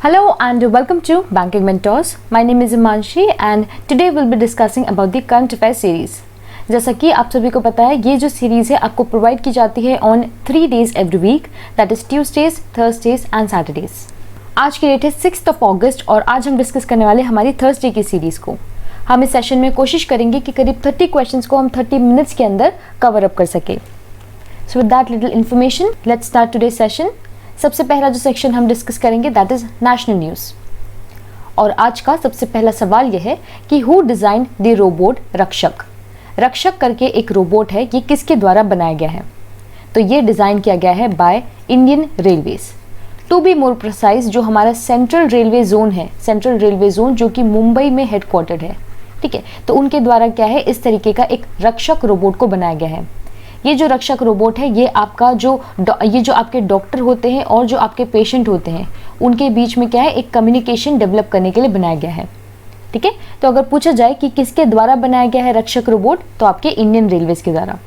Hello and welcome to Banking Mentors. My name is Imanshi and today we'll be discussing about the current affairs series. जैसा कि आप सभी को पता है, ये जो सीरीज है आपको प्रोवाइड की जाती है on 3 days every week, that is Tuesdays, Thursdays and Saturdays. आज की डेट है 6 अगस्त और आज हम डिस्कस करने वाले हमारी थर्सडे की सीरीज को. हम इस सेशन में कोशिश करेंगे कि करीब 30 क्वेश्चंस को हम 30 मिनट्स के अंदर कवर अप कर सके. सो with that little information, let's start today session. सबसे पहला जो सेक्शन हम डिस्कस करेंगे दैट इज नेशनल न्यूज़. और आज का सबसे पहला सवाल यह है कि हु डिजाइन द रोबोट रक्षक. रक्षक करके एक रोबोट है, ये किसके द्वारा बनाया गया है? तो ये डिज़ाइन किया गया है by Indian railways. To be more precise, जो हमारा सेंट्रल रेलवे जोन है, सेंट्रल रेलवे जोन जो कि मुंबई में हेडक्वार्टर्ड है, ठीक है, तो उनके द्वारा क्या है, इस तरीके का एक रक्षक रोबोट को बनाया गया है. ये जो रक्षक रोबोट है ये आपका ये जो आपके डॉक्टर होते हैं और जो आपके पेशेंट होते हैं उनके बीच में क्या है, एक कम्युनिकेशन डेवलप करने के लिए बनाया गया है. ठीक है, तो अगर पूछा जाए कि किसके द्वारा बनाया गया है रक्षक रोबोट, तो आपके इंडियन रेलवेज के द्वारा.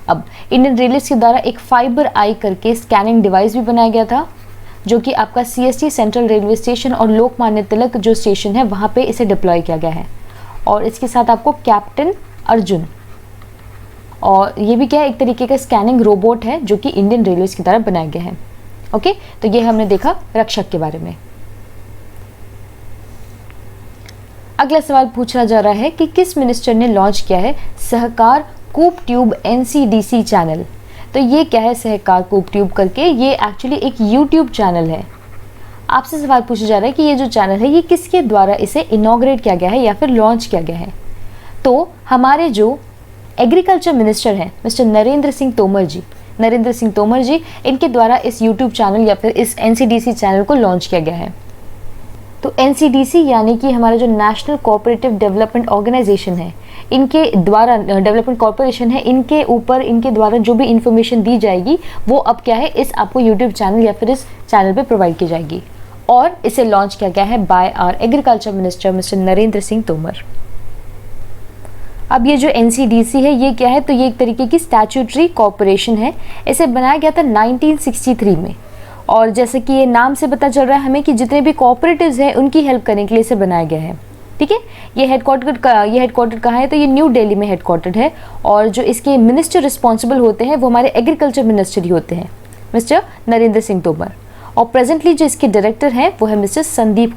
अब इंडियन रेलवेज के द्वारा एक फाइबर आई करके स्कैनिंग डिवाइस भी बनाया गया था, जो कि आपका CST सेंट्रल रेलवे स्टेशन और लोकमान्य तिलक जो स्टेशन है वहाँ पे इसे डिप्लॉय किया गया है. और इसके साथ आपको कैप्टन अर्जुन, और ये भी क्या है, एक तरीके का स्कैनिंग रोबोट है जो कि इंडियन रेलवेज की तरह बनाया गया है. ओके, तो ये हमने देखा रक्षक के बारे में. अगला सवाल पूछा जा रहा है कि किस मिनिस्टर ने लॉन्च किया है सहकार कूप ट्यूब NCDC चैनल. तो ये क्या है सहकार कूप ट्यूब करके, ये एक्चुअली एक YouTube चैनल है. आपसे सवाल पूछा जा रहा है कि ये जो चैनल है ये किसके द्वारा इसे इनॉग्रेट किया गया है या फिर लॉन्च किया गया है. तो हमारे जो एग्रीकल्चर मिनिस्टर हैं मिस्टर नरेंद्र सिंह तोमर जी, इनके द्वारा इस यूट्यूब चैनल या फिर इस NCDC चैनल को लॉन्च किया गया है. तो NCDC यानी कि हमारा जो नेशनल कोऑपरेटिव डेवलपमेंट ऑर्गेनाइजेशन है, इनके द्वारा डेवलपमेंट कॉर्पोरेशन है, इनके ऊपर इनके द्वारा जो भी इंफॉर्मेशन दी जाएगी वो अब क्या है, इस आपको यूट्यूब चैनल या फिर इस चैनल पे प्रोवाइड की जाएगी. और इसे लॉन्च किया गया है by our agriculture minister mister Narendra Singh Tomar. अब ये जो NCDC है ये क्या है, तो ये एक तरीके की स्टैट्यूटरी कॉर्पोरेशन है. इसे बनाया गया था 1963 में. और जैसे कि ये नाम से पता चल रहा है हमें कि जितने भी कोऑपरेटिव्स हैं उनकी हेल्प करने के लिए इसे बनाया गया है. ठीक है, ये हेडक्वार्टर कहाँ है, तो ये न्यू दिल्ली में हेडक्वार्टर है. और जो इसके मिनिस्टर रिस्पॉन्सिबल होते हैं वो हमारे एग्रीकल्चर मिनिस्टर ही होते हैं, मिस्टर नरेंद्र सिंह तोमर. और प्रेजेंटली जो इसके डायरेक्टर हैं वो है मिस्टर संदीप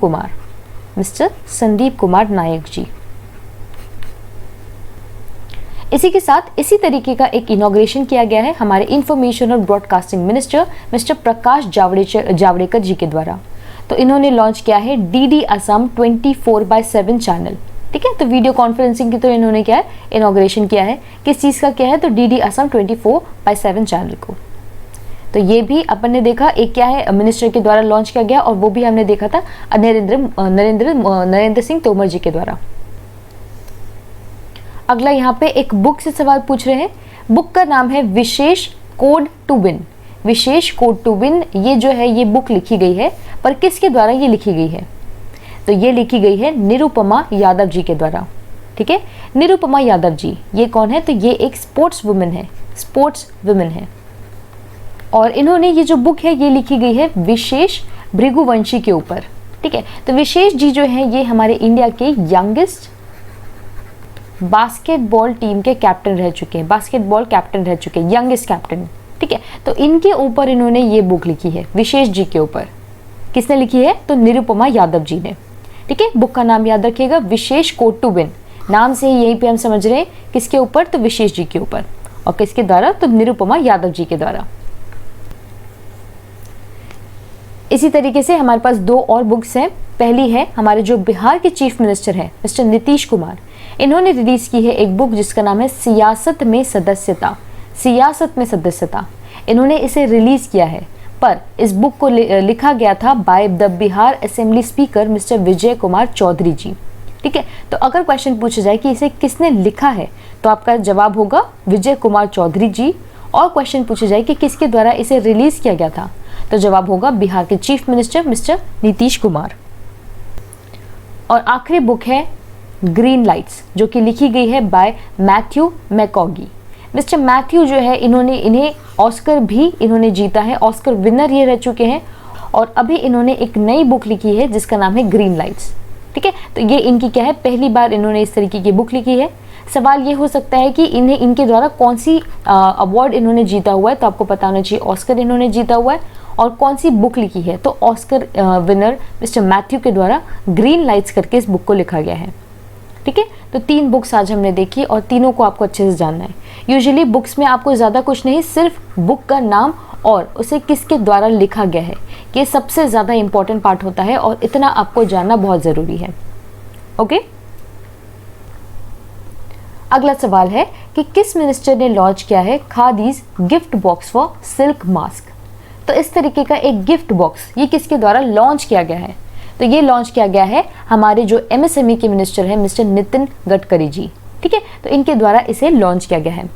कुमार नायक जी. इसी के साथ इसी तरीके का एक इनॉग्रेशन किया गया है हमारे इंफॉर्मेशन और broadcasting minister mister Prakash Javadekar जी के द्वारा. तो इन्होंने लॉन्च किया है DD असम 24/7 चैनल. ठीक है, तो वीडियो कॉन्फ्रेंसिंग की तो इन्होंने क्या है, इनॉग्रेशन किया है. किस चीज़ का क्या है, तो DD असम 24/7 चैनल को. तो ये भी अपन ने देखा एक क्या है, मिनिस्टर के द्वारा लॉन्च किया गया, और वो भी हमने देखा था नरेंद्र सिंह तोमर जी के द्वारा. अगला यहाँ पे एक बुक से सवाल पूछ रहे हैं. बुक का नाम है विशेष कोड टू विन. ये जो है ये बुक लिखी गई है, पर किसके द्वारा ये लिखी गई है, तो ये लिखी गई है निरुपमा यादव जी के द्वारा. ठीक है, निरुपमा यादव जी ये कौन है, तो ये एक स्पोर्ट्स वुमेन है. और इन्होंने ये जो बुक है ये लिखी गई है विशेष भृगुवंशी के ऊपर. ठीक है, तो विशेष जी जो है ये हमारे इंडिया के यंगेस्ट बास्केटबॉल टीम के कैप्टन रह चुके हैं, यंगेस्ट कैप्टन. ठीक है, तो इनके ऊपर इन्होंने ये बुक लिखी है, विशेष जी के ऊपर. किसने लिखी है, तो निरुपमा यादव जी ने. ठीक है, बुक का नाम याद रखिएगा, विशेष कोड टू विन. नाम से ही यहीं पे हम समझ रहे हैं किसके ऊपर, तो विशेष जी के ऊपर. और किसके द्वारा, तो निरुपमा यादव जी के द्वारा. इसी तरीके से हमारे पास 2 और बुक्स हैं. पहली है हमारे जो बिहार के चीफ मिनिस्टर हैं मिस्टर नीतीश कुमार. इन्होंने रिलीज की है एक बुक जिसका नाम है सियासत में सदस्यता. इन्होंने इसे रिलीज किया है, पर इस बुक को लिखा गया था by the Bihar assembly speaker mister Vijay Kumar Chaudhary ji. ठीक है, तो अगर क्वेश्चन पूछा जाए कि इसे किसने लिखा है, तो आपका जवाब होगा विजय कुमार चौधरी जी. और क्वेश्चन पूछा जाए कि किसके द्वारा इसे रिलीज किया गया था, तो जवाब होगा बिहार के chief minister mister Nitish Kumar. और आखिरी बुक है ग्रीन लाइट्स, जो कि लिखी गई है बाय मैथ्यू मैकॉगी. मिस्टर मैथ्यू जो है इन्हें ऑस्कर भी जीता है, ऑस्कर विनर ये रह चुके हैं. और अभी इन्होंने एक नई बुक लिखी है जिसका नाम है ग्रीन लाइट्स। ठीक है, तो ये इनकी क्या है, पहली बार इन्होंने इस तरीके की बुक लिखी है। सवाल ये हो सकता है कि इन्हें इनके द्वारा कौन सी अवार्ड इन्होंने जीता हुआ है, तो आपको पता होना चाहिए ऑस्कर इन्होंने जीता हुआ है, और कौन सी बुक लिखी है, तो ऑस्कर विनर मिस्टर मैथ्यू के द्वारा ग्रीन लाइट्स करके इस बुक को लिखा गया है। ठीक है, तो 3 बुक्स आज हमने देखी और तीनों को आपको अच्छे से जानना है। यूजुअली बुक्स में आपको ज़्यादा कुछ नहीं, सिर्फ बुक का नाम और उसे किसके द्वारा लिखा गया है, ये सबसे ज़्यादा इंपॉर्टेंट पार्ट होता है और इतना आपको जानना बहुत ज़रूरी है। ओके, अगला सवाल है कि किस मिनिस्टर ने लॉन्च किया है खादीज gift box for silk mask. तो इस तरीके का एक गिफ्ट बॉक्स ये किसके द्वारा लॉन्च किया गया है, तो ये लॉन्च किया गया है हमारे जो एमएसएमई के मिनिस्टर हैं मिस्टर नितिन गडकरी जी। ठीक है, तो इनके द्वारा इसे लॉन्च किया गया है।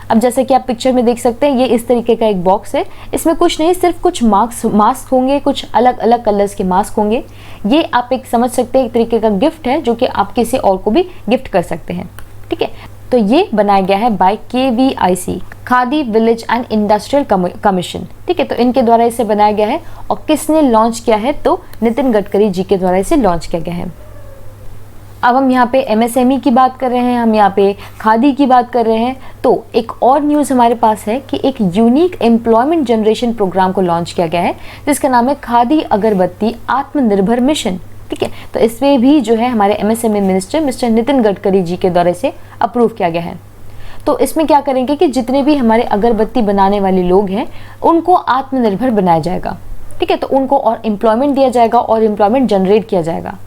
अब जैसे कि आप पिक्चर में देख सकते हैं, ये इस तरीके का एक बॉक्स है। इसमें कुछ नहीं, सिर्फ कुछ मास्क होंगे, कुछ अलग अलग कलर्स के मास्क होंगे। ये आप एक समझ सकते हैं एक तरीके का गिफ्ट है जो कि आप किसी और को भी गिफ्ट कर सकते हैं। ठीक है, तो ये बनाया गया है by KVIC, Khadi village and industrial commission. ठीक है, तो इनके द्वारा इसे बनाया गया है और किसने लॉन्च किया है, तो नितिन गडकरी जी के द्वारा इसे लॉन्च किया गया है। अब हम यहाँ पे MSME की बात कर रहे हैं, हम यहाँ पे खादी की बात कर रहे हैं, तो एक और न्यूज़ हमारे पास है कि एक यूनिक एम्प्लॉयमेंट जनरेशन प्रोग्राम को लॉन्च किया गया है जिसका नाम है खादी अगरबत्ती आत्मनिर्भर मिशन। ठीक है, तो इसमें भी जो है हमारे MSME minister mister Nitin Gadkari ji के द्वारा इसे अप्रूव किया गया है। तो इसमें क्या करेंगे कि जितने भी हमारे अगरबत्ती बनाने वाले लोग हैं उनको आत्मनिर्भर बनाया जाएगा। ठीक है, तो उनको और एम्प्लॉयमेंट दिया जाएगा और एम्प्लॉयमेंट जनरेट किया जाएगा।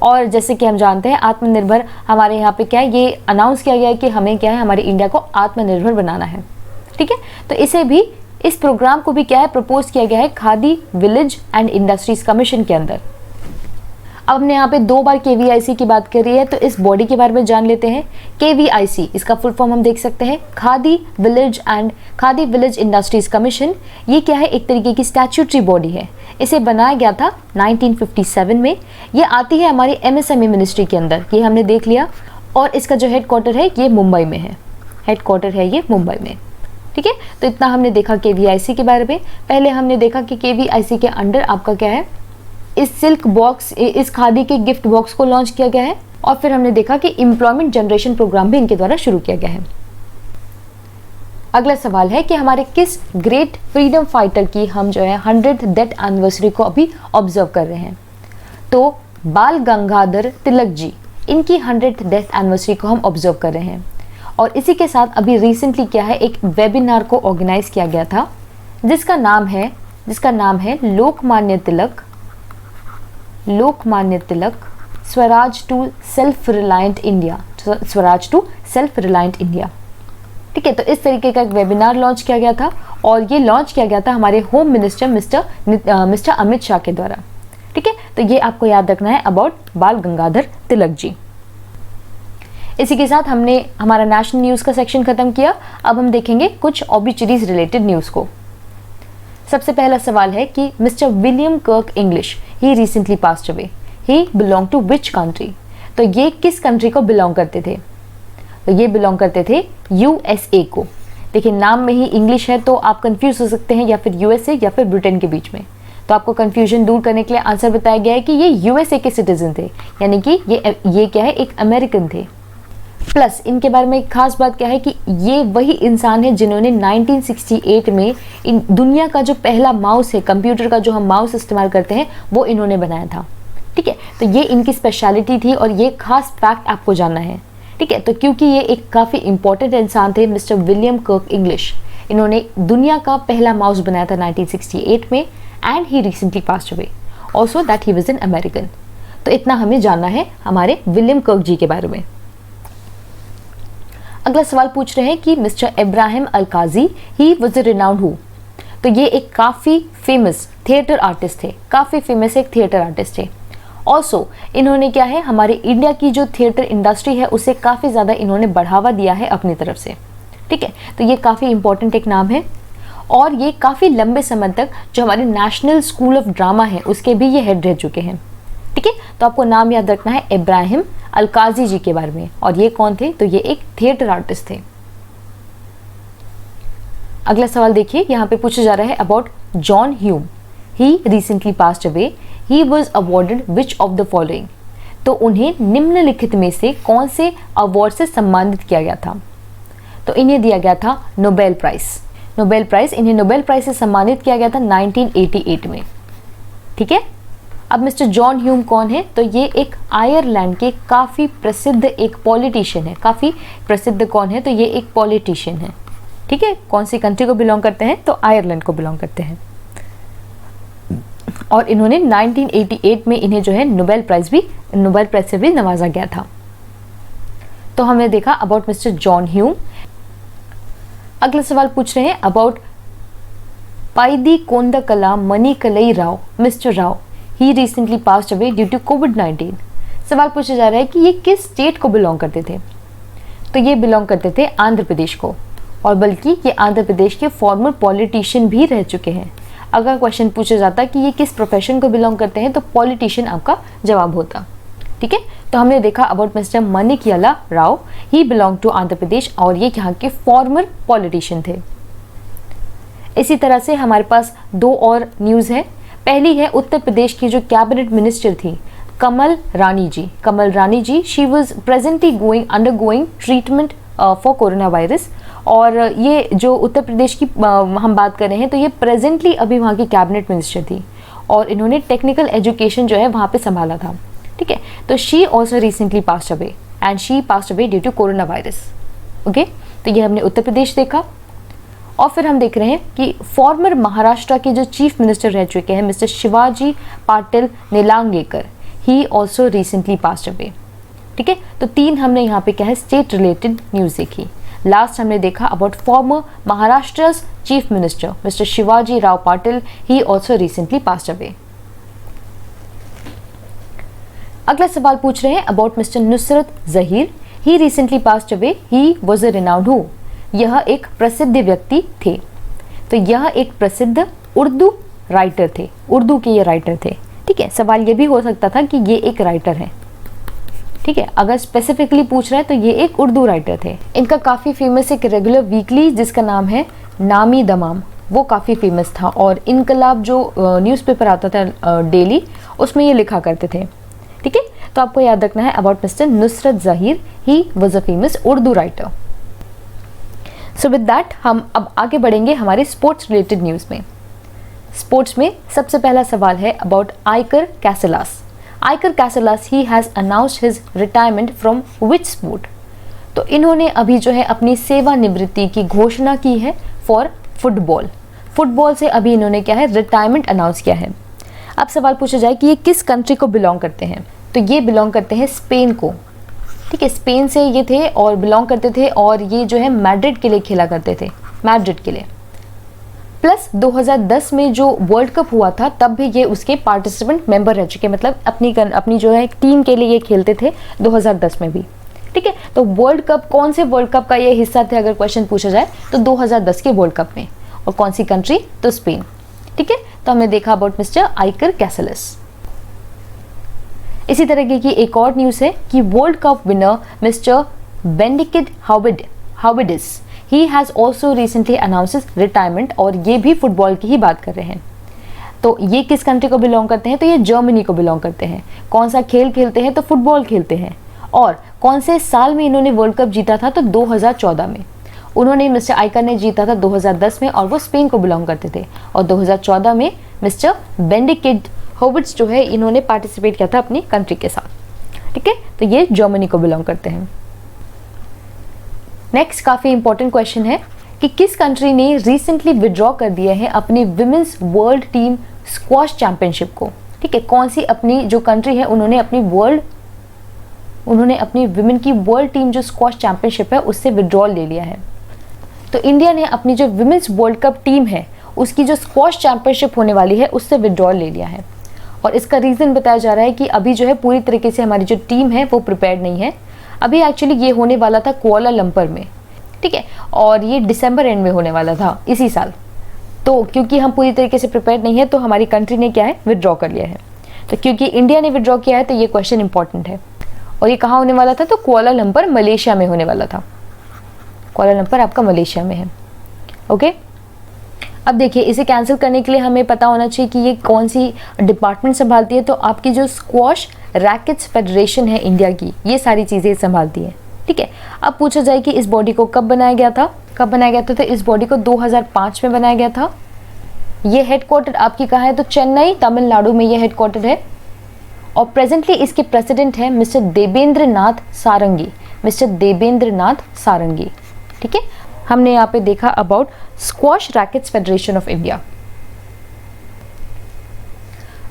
और जैसे कि हम जानते हैं आत्मनिर्भर हमारे यहाँ पे क्या है, ये अनाउंस किया गया है कि हमें क्या है, हमारे इंडिया को आत्मनिर्भर बनाना है। ठीक है, तो इसे भी, इस प्रोग्राम को भी क्या है, प्रपोज किया गया है khadi village and industries commission के अंदर। अब हमने यहाँ पे 2 बार KVIC की बात करी है, तो इस बॉडी के बारे में जान लेते हैं। KVIC, इसका फुल फॉर्म हम देख सकते हैं खादी विलेज इंडस्ट्रीज कमीशन। ये क्या है, एक तरीके की स्टैट्यूटरी बॉडी है। इसे बनाया गया था 1957 में। ये आती है हमारी MSME मिनिस्ट्री के अंदर, ये हमने देख लिया। और इसका जो हेडक्वार्टर है ये मुंबई में है, हेडक्वार्टर है ये मुंबई में। ठीक है, तो इतना हमने देखा KVIC के बारे में। पहले हमने देखा कि KVIC के अंडर आपका क्या है, इस सिल्क बॉक्स, इस खादी के गिफ्ट बॉक्स को लॉन्च किया गया है। और फिर हमने देखा कि एम्प्लॉयमेंट जनरेशन प्रोग्राम भी इनके द्वारा शुरू किया गया है। अगला सवाल है कि हमारे किस ग्रेट फ्रीडम फाइटर की हम जो है 100th डेथ एनिवर्सरी को अभी ऑब्जर्व कर रहे हैं, तो बाल गंगाधर तिलक जी, इनकी 100th डेथ एनिवर्सरी को हम ऑब्जर्व कर रहे हैं। और इसी के साथ अभी रिसेंटली क्या है, एक वेबिनार को ऑर्गेनाइज किया गया था जिसका नाम है Lokmanya Tilak Swaraj to self reliant India. ठीक है, तो इस तरीके का एक वेबिनार लॉन्च किया गया था और ये लॉन्च किया गया था हमारे home minister mister Amit Shah के द्वारा। ठीक है, तो ये आपको याद रखना है अबाउट बाल गंगाधर तिलक जी। इसी के साथ हमने हमारा नेशनल न्यूज़ का सेक्शन खत्म किया। अब हम देखेंगे कुछ ऑब्ituaries रिलेटेड न्यूज़ को। सबसे पहला सवाल है कि mister William Kirk English, he recently passed away, he belong to which country. तो ये किस कंट्री को बिलोंग करते थे, तो ये बिलोंग करते थे USA को। देखिए नाम में ही इंग्लिश है तो आप कंफ्यूज हो सकते हैं, या फिर USA या फिर ब्रिटेन के बीच में। तो आपको कंफ्यूजन दूर करने के लिए आंसर बताया गया है कि ये USA के सिटीजन थे, यानी कि ये क्या है, एक अमेरिकन थे। प्लस इनके बारे में एक खास बात क्या है कि ये वही इंसान है जिन्होंने 1968 में इन दुनिया का जो पहला माउस है, कंप्यूटर का जो हम माउस इस्तेमाल करते हैं, वो इन्होंने बनाया था। ठीक है, तो ये इनकी स्पेशलिटी थी और ये खास फैक्ट आपको जानना है। ठीक है, तो क्योंकि ये एक काफ़ी इंपॉर्टेंट इंसान थे मिस्टर विलियम कर्क इंग्लिश, इन्होंने दुनिया का पहला माउस बनाया था 1968 में and he recently passed away, also that he was an American. तो इतना हमें जानना है हमारे विलियम कर्क जी के बारे में। अगला सवाल पूछ रहे हैं कि mister Ebrahim Alkazi, he was a renowned who. तो ये एक काफ़ी फेमस थिएटर आर्टिस्ट थे, काफ़ी फेमस एक थिएटर आर्टिस्ट थे। ऑल्सो इन्होंने क्या है, हमारे इंडिया की जो थिएटर इंडस्ट्री है उसे काफ़ी ज़्यादा इन्होंने बढ़ावा दिया है अपनी तरफ से। ठीक है, तो ये काफ़ी इंपॉर्टेंट एक नाम है और ये काफ़ी लंबे समय तक जो हमारे नेशनल स्कूल ऑफ ड्रामा है उसके भी ये हेड रह चुके हैं। ठीक है, तो आपको नाम याद रखना है इब्राहिम अलकाजी जी के बारे में। और ये कौन थे, तो ये एक थिएटर आर्टिस्ट थे। अगला सवाल देखिए, यहाँ पे पूछा जा रहा है about John Hume, he recently passed away, he was awarded which of the following. तो उन्हें निम्नलिखित में से कौन से अवार्ड से सम्मानित किया गया था? तो इन्हें दिया गया था नोबेल प्राइज। नोबेल प्राइज, इन्हें नोबेल प्राइज से सम्मानित किया गया था 1988 में। ठीक है। अब मिस्टर जॉन ह्यूम कौन है? तो ये एक आयरलैंड के काफ़ी प्रसिद्ध एक पॉलिटिशियन है। काफ़ी प्रसिद्ध कौन है? तो ये एक पॉलिटिशियन है। ठीक है। कौन सी कंट्री को बिलोंग करते हैं? तो आयरलैंड को बिलोंग करते हैं। और इन्होंने 1988 में इन्हें जो है नोबेल प्राइज से भी नवाजा गया था। तो हमने देखा अबाउट मिस्टर जॉन ह्यूम। अगला सवाल पूछ रहे हैं about Paidi Kondala Manikyala Rao, mister Rao, he recently passed away due to कोविड-19। सवाल पूछा जा रहा है कि ये किस स्टेट को बिलोंग करते थे? तो ये बिलोंग करते थे आंध्र प्रदेश को, और बल्कि ये आंध्र प्रदेश के फॉर्मर पॉलिटिशियन भी रह चुके हैं। अगर क्वेश्चन पूछा जाता कि ये किस प्रोफेशन को बिलोंग करते हैं तो पॉलिटिशियन आपका जवाब होता। ठीक है। तो हमने देखा about mister Manikyala Rao, he belong to Andhra Pradesh, और ये यहाँ के फॉर्मर पॉलिटिशियन थे। इसी तरह से हमारे पास दो और न्यूज़ है। पहली है उत्तर प्रदेश की जो कैबिनेट मिनिस्टर थी Kamal Rani ji, she was presently undergoing treatment for corona virus. और ये जो उत्तर प्रदेश की हम बात कर रहे हैं तो ये प्रेजेंटली अभी वहाँ की कैबिनेट मिनिस्टर थी, और इन्होंने टेक्निकल एजुकेशन जो है वहाँ पे संभाला था। ठीक है। तो she also recently passed away, and she passed away due to corona virus. Okay. तो ये हमने उत्तर प्रदेश देखा। और फिर हम देख रहे हैं कि फॉर्मर महाराष्ट्र के जो चीफ मिनिस्टर रह चुके हैं mister Shivaji Patil Nilangekar, he also recently passed away. ठीक है। तो तीन हमने यहाँ पे क्या है स्टेट रिलेटेड न्यूज़ देखी। लास्ट हमने देखा about former Maharashtra chief minister mister Shivaji Rao Patil, he also recently passed away. अगला सवाल पूछ रहे हैं about mister Nusrat Zaheer, he recently passed away, he was a renowned who. यह एक प्रसिद्ध व्यक्ति थे। तो यह एक प्रसिद्ध उर्दू राइटर थे, उर्दू के ये राइटर थे। ठीक है। सवाल ये भी हो सकता था कि ये एक राइटर है। ठीक है। अगर स्पेसिफिकली पूछ रहे हैं तो ये एक उर्दू राइटर थे। इनका काफ़ी फेमस एक रेगुलर वीकली जिसका नाम है नामी दमाम, वो काफ़ी फेमस था, और इनकलाब जो न्यूज़पेपर आता था डेली, उसमें ये लिखा करते थे। ठीक है। तो आपको याद रखना है about mister Nusrat Zaheer, he was a famous Urdu writer. So with that हम अब आगे बढ़ेंगे हमारे स्पोर्ट्स रिलेटेड न्यूज़ में। स्पोर्ट्स में सबसे पहला सवाल है about Iker Casillas. Iker Casillas, he has announced his retirement from which sport. तो इन्होंने अभी जो है अपनी सेवानिवृत्ति की घोषणा की है फॉर फुटबॉल। फुटबॉल से अभी इन्होंने क्या है रिटायरमेंट अनाउंस किया है। अब सवाल पूछा जाए कि ये किस कंट्री को बिलोंग करते हैं? तो ये बिलोंग करते हैं स्पेन को। ठीक है। स्पेन से ये थे और बिलोंग करते थे, और ये जो है मैड्रिड के लिए खेला करते थे, मैड्रिड के लिए। प्लस 2010 में जो वर्ल्ड कप हुआ था तब भी ये उसके पार्टिसिपेंट मेंबर रह चुके, मतलब अपनी जो है टीम के लिए ये खेलते थे 2010 में भी। ठीक है। तो वर्ल्ड कप, कौन से वर्ल्ड कप का ये हिस्सा थे अगर क्वेश्चन पूछा जाए तो 2010 के वर्ल्ड कप में, और कौन सी कंट्री? तो स्पेन। ठीक है। तो हमने देखा अबाउट मिस्टर आइकर कैसेलास। इसी तरह की एक और न्यूज़ है कि world cup winner mister Benedikt Howedes, he has also recently announce retirement, और ये भी फुटबॉल की ही बात कर रहे हैं। तो ये किस कंट्री को बिलोंग करते हैं? तो ये जर्मनी को बिलोंग करते हैं। कौन सा खेल खेलते हैं? तो फुटबॉल खेलते हैं। और कौन से साल में इन्होंने वर्ल्ड कप जीता था? तो 2014 में। उन्होंने, मिस्टर आइकर ने जीता था 2010 में, और वो स्पेन को बिलोंग करते थे। और 2014 में मिस्टर बेंडिक्ट हाविडिस जो है इन्होंने पार्टिसिपेट किया था अपनी कंट्री के साथ। ठीक है। तो ये जर्मनी को बिलोंग करते हैं। नेक्स्ट काफ़ी इंपॉर्टेंट क्वेश्चन है कि किस कंट्री ने रिसेंटली विड्रॉ कर दिया है अपनी women's world team squash championship को। ठीक है। कौन सी अपनी जो कंट्री है उन्होंने अपनी विमेन की वर्ल्ड टीम जो स्क्वॉश चैंपियनशिप है उससे विड्रॉल ले लिया है। तो इंडिया ने अपनी जो विमेंस वर्ल्ड कप टीम है उसकी जो स्क्वॉश चैंपियनशिप होने वाली है उससे विड्रॉल ले लिया है। और इसका रीज़न बताया जा रहा है कि अभी जो है पूरी तरीके से हमारी जो टीम है वो प्रिपेयर्ड नहीं है। अभी एक्चुअली ये होने वाला था कुआलालंपुर में। ठीक है। और ये दिसंबर एंड में होने वाला था इसी साल। तो क्योंकि हम पूरी तरीके से प्रिपेयर्ड नहीं है तो हमारी कंट्री ने क्या है विड्रॉ कर लिया है। तो क्योंकि इंडिया ने विड्रॉ किया है तो ये क्वेश्चन इंपॉर्टेंट है। और ये कहाँ होने वाला था? तो कुआलालंपुर मलेशिया में होने वाला था। कुआलालंपुर आपका मलेशिया में है। ओके। अब देखिए, इसे कैंसिल करने के लिए हमें पता होना चाहिए कि ये कौन सी डिपार्टमेंट संभालती है। तो आपकी जो स्क्वॉश रैकेट्स फेडरेशन है इंडिया की, ये सारी चीज़ें संभालती है। ठीक है, अब पूछा जाए कि इस बॉडी को कब बनाया गया था। तो इस बॉडी को 2005 में बनाया गया था। ये हेडक्वार्टर आपकी कहाँ है, तो चेन्नई तमिलनाडु में ये हेडक्वार्टर है। और प्रेजेंटली इसके प्रेसिडेंट है मिस्टर देवेंद्र नाथ सारंगी। ठीक है, हमने यहाँ पे देखा about squash rackets federation of India.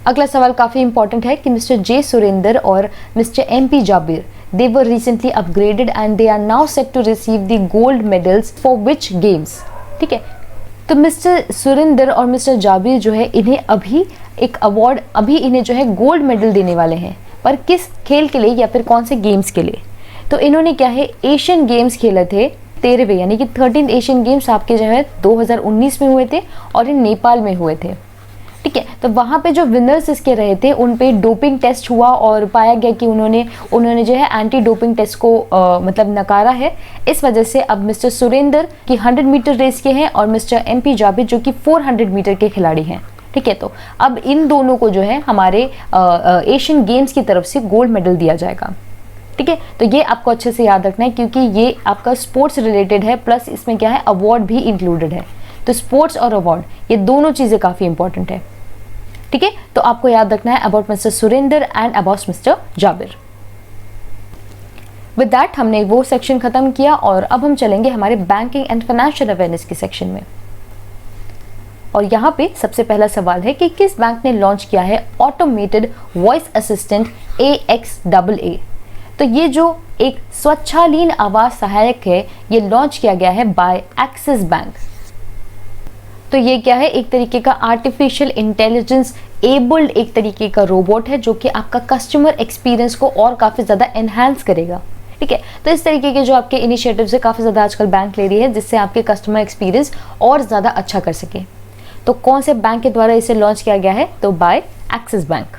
अगला सवाल काफी इंपॉर्टेंट है कि मिस्टर जे सुरेंदर और mister MP Jabir, they were recently upgraded and they are now set to receive the gold medals for which games। ठीक है, तो मिस्टर सुरेंदर और मिस्टर जाबिर जो है, इन्हें अभी एक अवार्ड, अभी इन्हें जो है गोल्ड मेडल देने वाले हैं, पर किस खेल के लिए या फिर कौन से गेम्स के लिए। तो इन्होंने क्या है, एशियन गेम्स खेले थे 13वें, यानी कि 13th एशियन गेम्स आपके जो है 2019 में हुए थे और ये नेपाल में हुए थे। ठीक है, तो वहाँ पे जो विनर्स इसके रहे थे उन पे डोपिंग टेस्ट हुआ और पाया गया कि उन्होंने जो है एंटी डोपिंग टेस्ट को मतलब नकारा है। इस वजह से अब मिस्टर सुरेंदर की 100 मीटर रेस के हैं और मिस्टर MP जाबिर जो कि 400 मीटर के खिलाड़ी हैं। ठीक है, तो अब इन दोनों को जो है हमारे एशियन गेम्स की तरफ से गोल्ड मेडल दिया जाएगा। ठीक है, तो ये आपको अच्छे से याद रखना है क्योंकि ये आपका स्पोर्ट्स रिलेटेड है, प्लस इसमें क्या है, अवार्ड भी इंक्लूडेड है। तो स्पोर्ट्स और अवार्ड, ये दोनों चीज़ें काफ़ी इंपॉर्टेंट है। ठीक है, तो आपको याद रखना है about mister Surender and about mister Jabir. With that हमने वो सेक्शन खत्म किया और अब हम चलेंगे हमारे बैंकिंग एंड फाइनेंशियल अवेयरनेस के सेक्शन में। और यहाँ पे सबसे पहला सवाल है कि किस बैंक ने लॉन्च किया है ऑटोमेटेड वॉइस असिस्टेंट AXAA। तो ये जो एक स्वच्छालीन आवाज सहायक है, ये लॉन्च किया गया है बाय एक्सिस बैंक। तो ये क्या है, एक तरीके का आर्टिफिशियल इंटेलिजेंस एबल्ड एक तरीके का रोबोट है जो कि आपका कस्टमर एक्सपीरियंस को और काफ़ी ज़्यादा एनहांस करेगा। ठीक है, तो इस तरीके के जो आपके इनिशिएटिव्स है काफ़ी ज़्यादा आजकल बैंक ले रही है जिससे आपके कस्टमर एक्सपीरियंस और ज़्यादा अच्छा कर सके। तो कौन से बैंक के द्वारा इसे लॉन्च किया गया है, तो बाय एक्सिस बैंक।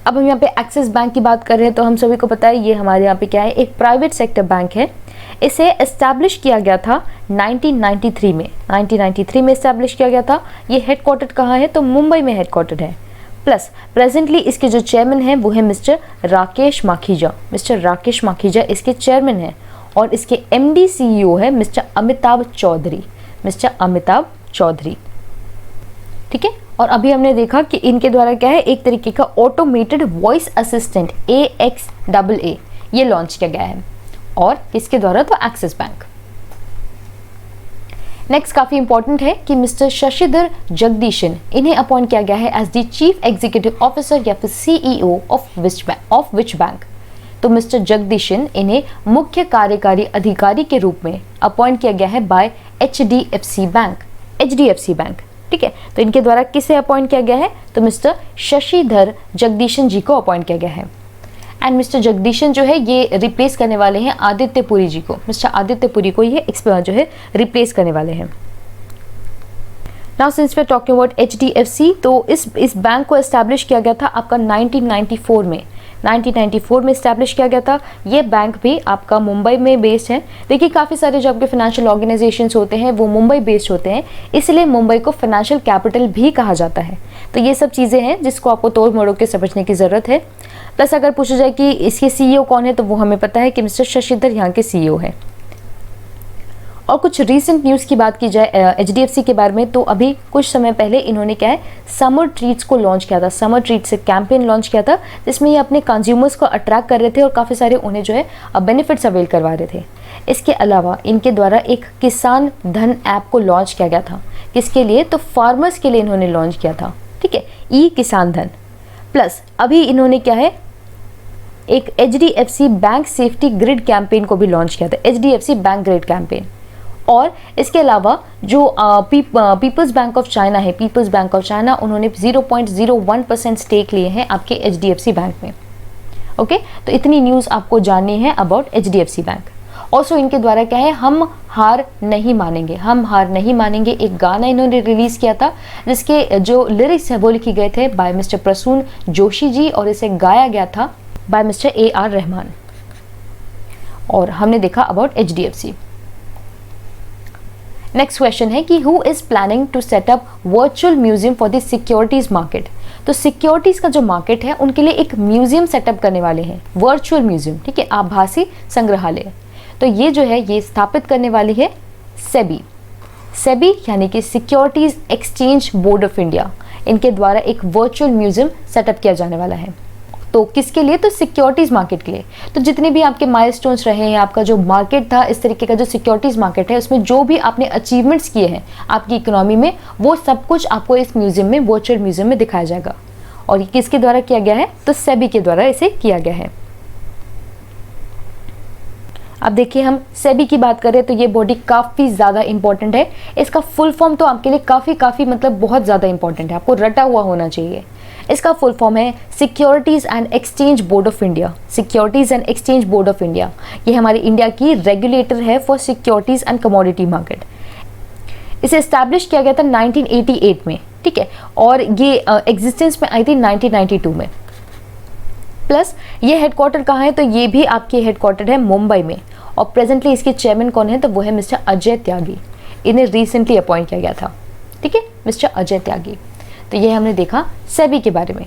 अब हम यहाँ पे एक्सिस बैंक की बात कर रहे हैं तो हम सभी को पता है ये हमारे यहाँ पे क्या है, एक प्राइवेट सेक्टर बैंक है। इसे एस्टैब्लिश किया गया था 1993 में। 1993 में एस्टैब्लिश किया गया था। ये हेडक्वार्टर कहाँ है, तो मुंबई में हेडक्वार्टर है। प्लस प्रेजेंटली इसके जो चेयरमैन हैं वो है मिस्टर राकेश माखीजा। मिस्टर राकेश माखीजा इसके चेयरमैन हैं और इसके MD CEO है मिस्टर अमिताभ चौधरी। ठीक है, और अभी हमने देखा कि इनके द्वारा क्या है, एक तरीके का ऑटोमेटेड वॉइस असिस्टेंट AXAA ये लॉन्च किया गया है और किसके द्वारा, तो एक्सिस बैंक। नेक्स्ट काफी इंपॉर्टेंट है कि मिस्टर शशिधर जगदीशन, इन्हें अपॉइंट किया गया है as the chief executive officer या फिर CEO ऑफ विच बैंक। तो मिस्टर जगदीशन इन्हें मुख्य कार्यकारी अधिकारी के रूप में अपॉइंट किया गया है बाय HDFC बैंक। ठीक है, तो इनके द्वारा किसे अपॉइंट किया गया है, तो मिस्टर शशिधर जगदीशन जी को अपॉइंट किया गया है। एंड मिस्टर जगदीशन जो है ये रिप्लेस करने वाले हैं आदित्य पुरी जी को। मिस्टर आदित्य पुरी को ये जो है रिप्लेस करने वाले हैं। Now since we are talking about HDFC, तो इस बैंक को एस्टैब्लिश किया गया था आपका 1994 में। 1994 में इस्टेब्लिश किया गया था। ये बैंक भी आपका मुंबई में बेस्ड है। देखिए काफ़ी सारे जो आपके फाइनेंशियल ऑर्गेनाइजेशंस होते हैं वो मुंबई बेस्ड होते हैं, इसलिए मुंबई को फाइनेंशियल कैपिटल भी कहा जाता है। तो ये सब चीज़ें हैं जिसको आपको तोड़ मरोड़ के समझने की ज़रूरत है। प्लस अगर पूछा जाए कि इसके CEO कौन है, तो वो हमें पता है कि मिस्टर शशिधर यहाँ के CEO है। और कुछ रीसेंट न्यूज़ की बात की जाए HDFC के बारे में, तो अभी कुछ समय पहले इन्होंने क्या है, समर ट्रीट्स को लॉन्च किया था। समर ट्रीट्स से कैंपेन लॉन्च किया था जिसमें ये अपने कंज्यूमर्स को अट्रैक्ट कर रहे थे और काफ़ी सारे उन्हें जो है बेनिफिट्स अवेल करवा रहे थे। इसके अलावा इनके द्वारा एक किसान धन ऐप को लॉन्च किया गया था। किसके लिए, तो फार्मर्स के लिए इन्होंने लॉन्च किया था। ठीक है, किसान धन। प्लस अभी इन्होंने क्या है, एक HDFC bank safety grid campaign को भी लॉन्च किया था, HDFC बैंक ग्रिड कैंपेन। और इसके अलावा जो पीपल्स बैंक ऑफ चाइना है, पीपल्स बैंक ऑफ चाइना, उन्होंने 0.01% स्टेक लिए हैं आपके HDFC बैंक में। ओके, तो इतनी न्यूज़ आपको जाननी है अबाउट HDFC बैंक। ऑल्सो इनके द्वारा क्या है, हम हार नहीं मानेंगे, हम हार नहीं मानेंगे, एक गाना इन्होंने रिलीज़ किया था जिसके जो लिरिक्स है वो लिखे गए थे बाय मिस्टर प्रसून जोशी जी और इसे गाया गया था बाय मिस्टर AR रहमान। और हमने देखा अबाउट HDFC। नेक्स्ट क्वेश्चन है कि who is planning to set up virtual museum for the securities market. तो सिक्योरिटीज का जो मार्केट है उनके लिए एक म्यूजियम सेटअप करने वाले हैं, वर्चुअल म्यूजियम, ठीक है, आभासी संग्रहालय। तो ये जो है ये स्थापित करने वाली है सेबी। सेबी यानी कि securities exchange board of India, इनके द्वारा एक वर्चुअल म्यूजियम सेटअप किया जाने वाला है। तो किसके लिए? तो सिक्योरिटीज मार्केट के लिए। तो जितने भी आपके माइलस्टोन्स रहे हैं, आपका जो मार्केट था, इस तरीके का जो सिक्योरिटीज मार्केट है, उसमें जो भी आपने अचीवमेंट्स किए हैं आपकी इकोनॉमी में, वो सब कुछ आपको इस म्यूजियम में, वर्चुअल म्यूजियम में दिखाया जाएगा। और ये किसके द्वारा किया गया है? तो सेबी के द्वारा इसे किया गया है। अब देखिए, हम सेबी की बात करें तो ये बॉडी काफ़ी ज़्यादा इंपॉर्टेंट है। इसका फुल फॉर्म तो आपके लिए काफ़ी मतलब बहुत ज़्यादा इंपॉर्टेंट है, आपको रटा हुआ होना चाहिए। इसका फुल फॉर्म है securities and exchange board of India. Securities and exchange board of India ये हमारी इंडिया की रेगुलेटर है for securities and commodity market. इसे एस्टैब्लिश किया गया था 1988 में, ठीक है, और ये एग्जिस्टेंस में आई थी 1992 में। प्लस ये हेडक्वार्टर कहाँ है? तो ये भी आपके हेडक्वार्टर है मुंबई में। और प्रेजेंटली इसके चेयरमैन कौन है? तो वो है मिस्टर अजय त्यागी। इन्हें रिसेंटली अपॉइंट किया गया था, ठीक है, मिस्टर अजय त्यागी। तो ये हमने देखा सेबी के बारे में।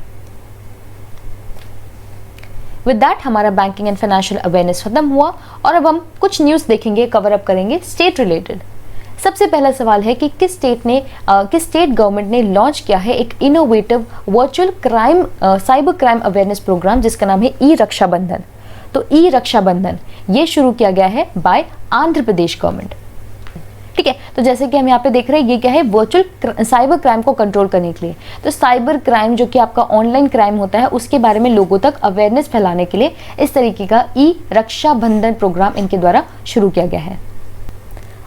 विद दैट हमारा बैंकिंग एंड फाइनेंशियल अवेयरनेस खत्म हुआ और अब हम कुछ न्यूज़ देखेंगे, कवर अप करेंगे स्टेट रिलेटेड। सबसे पहला सवाल है कि किस स्टेट गवर्नमेंट ने लॉन्च किया है एक innovative virtual crime cyber crime awareness programme जिसका नाम है ई रक्षाबंधन। तो ई रक्षाबंधन ये शुरू किया गया है बाय आंध्र प्रदेश गवर्नमेंट, ठीक है। तो जैसे कि हम यहाँ पे देख रहे हैं, ये क्या है? वर्चुअल साइबर क्राइम को कंट्रोल करने के लिए। तो साइबर क्राइम जो कि आपका ऑनलाइन क्राइम होता है, उसके बारे में लोगों तक अवेयरनेस फैलाने के लिए इस तरीके का ई रक्षाबंधन प्रोग्राम इनके द्वारा शुरू किया गया है।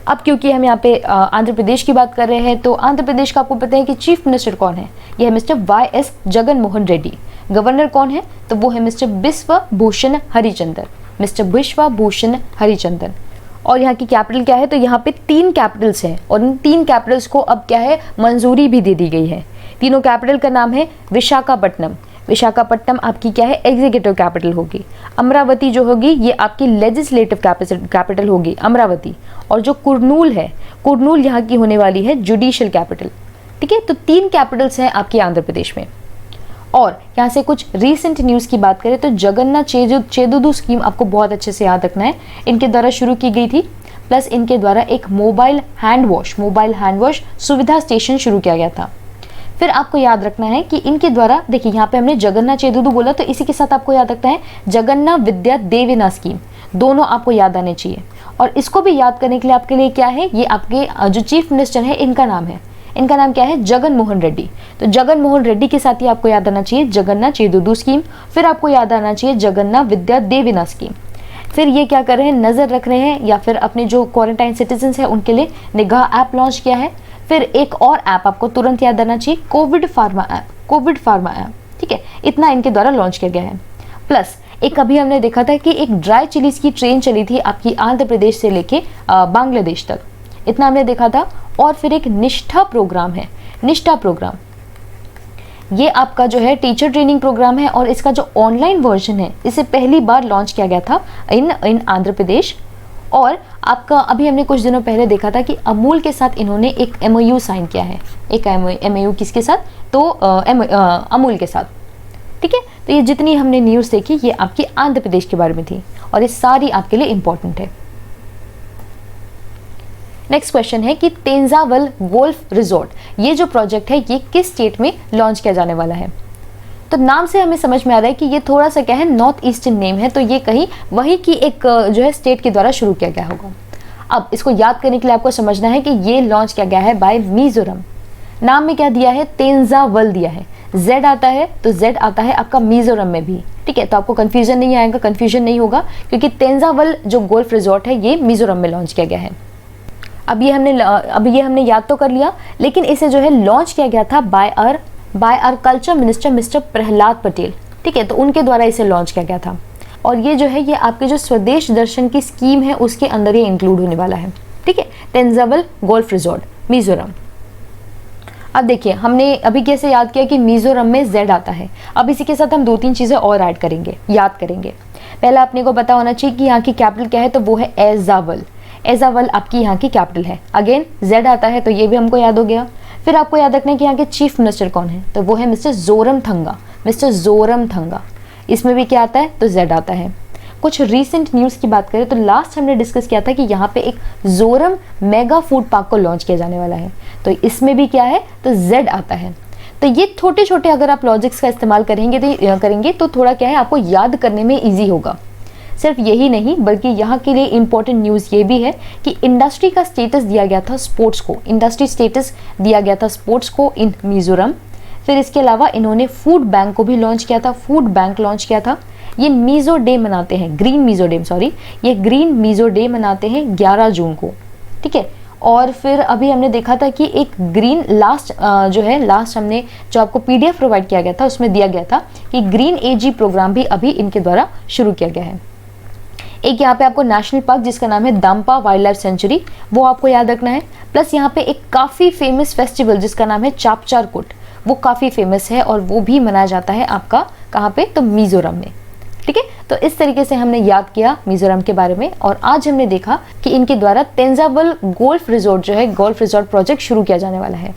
अब क्योंकि हम यहाँ पे आंध्र प्रदेश की बात कर रहे हैं, तो आंध्र प्रदेश का आपको पता है कि चीफ मिनिस्टर कौन है? यह है मिस्टर वाई.एस. जगन मोहन रेड्डी। गवर्नर कौन है? तो वो है मिस्टर बिश्व भूषण हरिचंदन, मिस्टर बिश्व भूषण हरिचंदन। और यहाँ की कैपिटल क्या है? तो यहाँ पे 3 कैपिटल्स हैं और इन 3 कैपिटल्स को अब क्या है? मंजूरी भी दे दी गई है। तीनों कैपिटल का नाम है विशाखापट्टनम। विशाखापट्टनम आपकी क्या है? एग्जीक्यूटिव कैपिटल होगी। अमरावती जो होगी ये आपकी लेजिस्लेटिव कैपिटल होगी, अमरावती। और जो कुर्नूल है, कुर्नूल यहाँ की होने वाली है जुडिशियल कैपिटल, ठीक है। तो 3 कैपिटल्स हैं आपके आंध्र प्रदेश में। और यहाँ से कुछ रीसेंट न्यूज़ की बात करें तो जगन्नाथ चेदुदू स्कीम आपको बहुत अच्छे से याद रखना है, इनके द्वारा शुरू की गई थी। प्लस इनके द्वारा एक मोबाइल हैंड वॉश सुविधा स्टेशन शुरू किया गया था। फिर आपको याद रखना है कि इनके द्वारा, देखिए यहाँ पे हमने जगन्नाथ चेदुदू बोला, तो इसी के साथ आपको याद रखना है जगन्नाथ विद्या देवेना स्कीम, दोनों आपको याद आने चाहिए। और इसको भी याद करने के लिए आपके लिए क्या है? ये आपके जो चीफ मिनिस्टर है इनका नाम है, इनका नाम क्या है? जगन मोहन रेड्डी। तो जगन मोहन रेड्डी के साथ ही आपको याद आना चाहिए जगन्नाथ चेदुदू स्कीम। फिर आपको याद आना चाहिए जगन्नाथ विद्या देवेना स्कीम। फिर ये क्या कर रहे हैं? नज़र रख रहे हैं या फिर अपने जो क्वारंटाइन सिटीजन्स हैं उनके लिए निगाह ऐप लॉन्च किया है। फिर एक और ऐप आपको तुरंत याद आना चाहिए, कोविड फार्मा ऐप, ठीक है। इतना इनके द्वारा लॉन्च किया गया है। प्लस एक अभी हमने देखा था कि एक ड्राई चिलीज की ट्रेन चली थी आपकी आंध्र प्रदेश से लेके बांग्लादेश तक, इतना हमने देखा था। और फिर एक निष्ठा प्रोग्राम है, निष्ठा प्रोग्राम ये आपका जो है टीचर ट्रेनिंग प्रोग्राम है और इसका जो ऑनलाइन वर्जन है इसे पहली बार लॉन्च किया गया था इन आंध्र प्रदेश। और आपका अभी हमने कुछ दिनों पहले देखा था कि अमूल के साथ इन्होंने एक MOU साइन किया है। एक MOU किसके साथ? तो अमूल के साथ, ठीक है। तो ये जितनी हमने न्यूज़ देखी ये आपकी आंध्र प्रदेश के बारे में थी और ये सारी आपके लिए इंपॉर्टेंट है। नेक्स्ट क्वेश्चन है कि तेंजावल गोल्फ रिजॉर्ट ये जो प्रोजेक्ट है ये किस स्टेट में लॉन्च किया जाने वाला है? तो नाम से हमें समझ में आ रहा है कि ये थोड़ा सा क्या है, नॉर्थ ईस्टर्न नेम है, तो ये कहीं वही की एक जो है स्टेट के द्वारा शुरू किया गया होगा। अब इसको याद करने के लिए आपको समझना है कि ये लॉन्च किया गया है बाय मिजोरम। नाम में क्या दिया है? तेंजावल दिया है, Z आता है तो Z आता है आपका मिजोरम में भी, ठीक है। तो आपको कंफ्यूजन नहीं आएगा, कंफ्यूजन नहीं होगा क्योंकि तेंजावल जो गोल्फ रिजॉर्ट है ये मिजोरम में लॉन्च किया गया है। अब ये हमने याद तो कर लिया, लेकिन इसे जो है लॉन्च किया गया था by our culture minister mister Prahlad Patel, ठीक है। तो उनके द्वारा इसे लॉन्च किया गया था और ये जो है ये आपके जो स्वदेश दर्शन की स्कीम है उसके अंदर ये इंक्लूड होने वाला है, ठीक है। तेंजावल गोल्फ रिजॉर्ट मिजोरम। अब देखिए हमने अभी कैसे याद किया कि मिजोरम में Z आता है। अब इसी के साथ हम 2-3 चीज़ें और ऐड करेंगे, याद करेंगे। पहला अपने को पता होना चाहिए कि यहाँ की कैपिटल क्या है, तो वो है एजावल। एजावल आपकी यहाँ की कैपिटल है। अगेन जेड आता है तो ये भी हमको याद हो गया। फिर आपको याद रखना है कि यहाँ के चीफ मिनिस्टर कौन है, तो वो है मिस्टर जोरमथंगा, मिस्टर जोरमथंगा। इसमें भी क्या आता है, तो जेड आता है। कुछ रीसेंट न्यूज़ की बात करें तो लास्ट हमने डिस्कस किया था कि यहाँ पे एक जोरम मेगा फूड पार्क को लॉन्च किया जाने वाला है, तो इसमें भी क्या है, तो जेड आता है। तो ये छोटे छोटे अगर आप लॉजिक्स का इस्तेमाल करेंगे तो थोड़ा क्या है, आपको याद करने में ईजी होगा। सिर्फ यही नहीं बल्कि यहाँ के लिए इम्पोर्टेंट न्यूज़ ये भी है कि इंडस्ट्री का स्टेटस दिया गया था स्पोर्ट्स को, इंडस्ट्री स्टेटस दिया गया था स्पोर्ट्स को इन मिजोरम। फिर इसके अलावा इन्होंने फूड बैंक को भी लॉन्च किया था, फूड बैंक लॉन्च किया था। ये मीजो डे मनाते हैं, ग्रीन मीजो डे, सॉरी, ये ग्रीन मीजो डे मनाते हैं 11 जून को, ठीक है। और फिर अभी हमने देखा था कि एक ग्रीन लास्ट हमने जो आपको PDF प्रोवाइड किया गया था उसमें दिया गया था कि ग्रीन AG प्रोग्राम भी अभी इनके द्वारा शुरू किया गया है। एक यहाँ पे आपको नेशनल पार्क जिसका नाम है दाम्पा वाइल्ड लाइफ सेंचुरी, वो आपको याद रखना है। प्लस यहाँ पे एक काफ़ी फेमस फेस्टिवल जिसका नाम है चापचारकुट, वो काफ़ी फेमस है और वो भी मनाया जाता है आपका कहाँ पे, तो मिजोरम में, ठीक है। तो इस तरीके से हमने याद किया मिजोरम के बारे में। और आज हमने देखा कि इनके द्वारा तेंजावल गोल्फ रिजॉर्ट जो है, गोल्फ रिजॉर्ट प्रोजेक्ट शुरू किया जाने वाला है।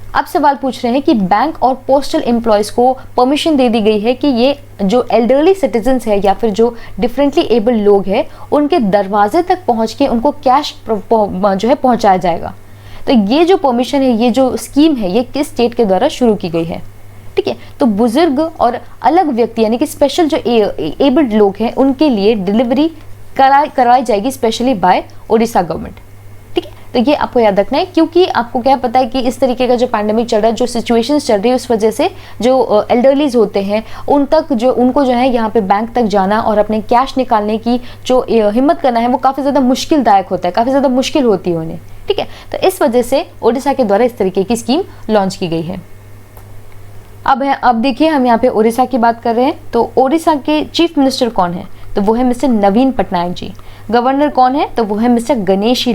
अब सवाल पूछ रहे हैं कि बैंक और पोस्टल एम्प्लॉयज़ को परमिशन दे दी गई है कि ये जो एल्डरली सिटीजन्स है या फिर जो डिफरेंटली एबल्ड लोग हैं उनके दरवाजे तक पहुंच के उनको कैश जो है पहुंचाया जाएगा। तो ये जो परमिशन है, ये जो स्कीम है, ये किस स्टेट के द्वारा शुरू की गई है, ठीक है। तो बुजुर्ग और अलग व्यक्ति यानी कि स्पेशल जो एबल्ड लोग हैं उनके लिए डिलीवरी करवाई जाएगी स्पेशली बाय उड़ीसा गवर्नमेंट, ठीक है। तो ये आपको याद रखना है क्योंकि आपको क्या पता है कि इस तरीके का जो पैंडेमिक चल रहा है, जो सिचुएशंस चल रही है, उस वजह से जो एल्डरलीज होते हैं उनको जो है यहाँ पे बैंक तक जाना और अपने कैश निकालने की जो हिम्मत करना है वो काफ़ी ज़्यादा मुश्किलदायक होता है, काफ़ी ज़्यादा मुश्किल होती है उन्हें, ठीक है। तो इस वजह से उड़ीसा के द्वारा इस तरीके की स्कीम लॉन्च की गई है। अब देखिए हम यहाँ पे उड़ीसा की बात कर रहे हैं, तो उड़ीसा के चीफ मिनिस्टर कौन है, तो वो है मिस्टर नवीन पटनायक जी। गवर्नर कौन है, तो वो है मिस्टर गणेशी